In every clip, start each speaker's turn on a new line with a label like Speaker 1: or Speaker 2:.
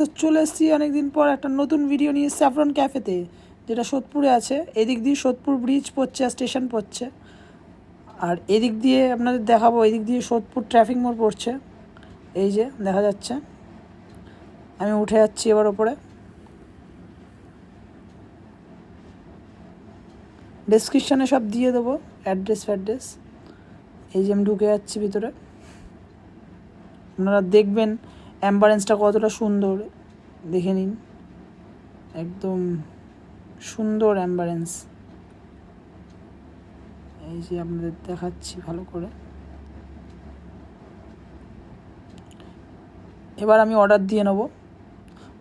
Speaker 1: তো চলে এসেছি অনেকদিন পর একটা নতুন ভিডিও নিয়ে স্যাফরন ক্যাফেতে, যেটা সোদপুরে আছে। এদিক দিয়ে সোদপুর ব্রিজ পড়ছে আর স্টেশন পড়ছে, আর এদিক দিয়ে আপনাদের দেখাবো, এদিক দিয়ে সোদপুর ট্রাফিক মোড় পড়ছে। এই যে দেখা যাচ্ছে, আমি উঠে যাচ্ছি এবার ওপরে। ডেসক্রিপশানে সব দিয়ে দেবো, অ্যাড্রেস। এই যে আমি ঢুকে যাচ্ছি ভিতরে, আপনারা দেখবেন অ্যাম্বারেন্সটা কতটা সুন্দর, দেখে নিন। একদম সুন্দর অ্যাম্বারেন্স। এই যে আপনাদের দেখাচ্ছি ভালো করে। এবার আমি অর্ডার দিয়ে নেব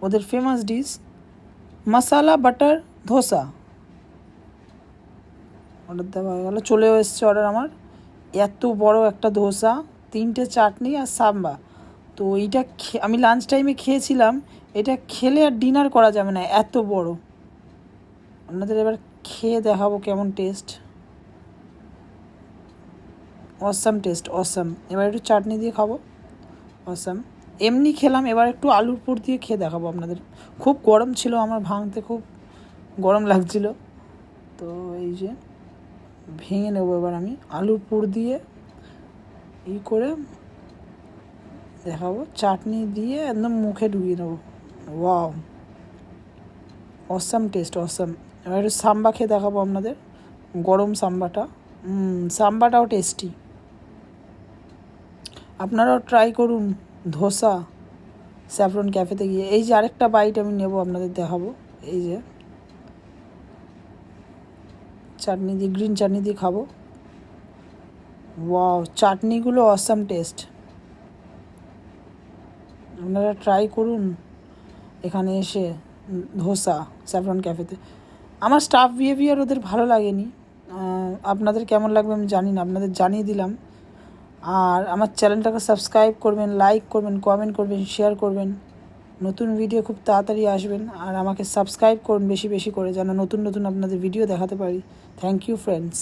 Speaker 1: ওদের ফেমাস ডিশ মশালা বাটার ধোসা। অর্ডার দেওয়া হয়ে গেল, চলেও এসছে অর্ডার আমার। এত বড় একটা ধোসা, 3টে চাটনি আর সাম্বা। তো এইটা আমি লাঞ্চ টাইমে খেয়েছিলাম, এটা খেলে আর ডিনার করা যাবে না, এত বড়। আপনাদের এবার খেয়ে দেখাবো কেমন টেস্ট। Awesome test, awesome. এবার একটু চাটনি দিয়ে খাবো, অসাম। এমনি খেলাম, এবার একটু আলুর পুর দিয়ে খেয়ে দেখাবো আপনাদের। খুব গরম ছিল, আমার ভাঙতে খুব গরম লাগছিল। তো এই যে ভেঙে নেবো এবার আমি আলুর পুর দিয়ে করে দেখাবো, চাটনি দিয়ে একদম মুখে ঢুকিয়ে নেবো। Wow, awesome test, awesome. এবার একটু সাম্বা খেয়ে দেখাবো আপনাদের, গরম সাম্বাটা। সাম্বাটাও টেস্টি, আপনারাও ট্রাই করুন ধোসা স্যাফরন ক্যাফেতে গিয়ে। এই যে আরেকটা বাইট আমি নেব, আপনাদের দেখাবো। এই যে চাটনি দিয়ে, গ্রিন চাটনি দিয়ে খাবো। ওয়াও, চাটনিগুলো অসাম টেস্ট, আপনারা ট্রাই করুন এখানে এসে ধোসা স্যাফরন ক্যাফেতে। আমার স্টাফ বিহেভিয়ার ওদের ভালো লাগেনি, আপনাদের কেমন লাগবে আমি জানি না, আপনাদের জানিয়ে দিলাম। আর আমার চ্যানেলটাকে সাবস্ক্রাইব করবেন, লাইক করবেন, কমেন্ট করবেন, শেয়ার করবেন। নতুন ভিডিও খুব তাড়াতাড়ি আসবেন, আর আমাকে সাবস্ক্রাইব করুন বেশি বেশি করে, যেন নতুন নতুন আপনাদের ভিডিও দেখাতে পারি। Thank you friends.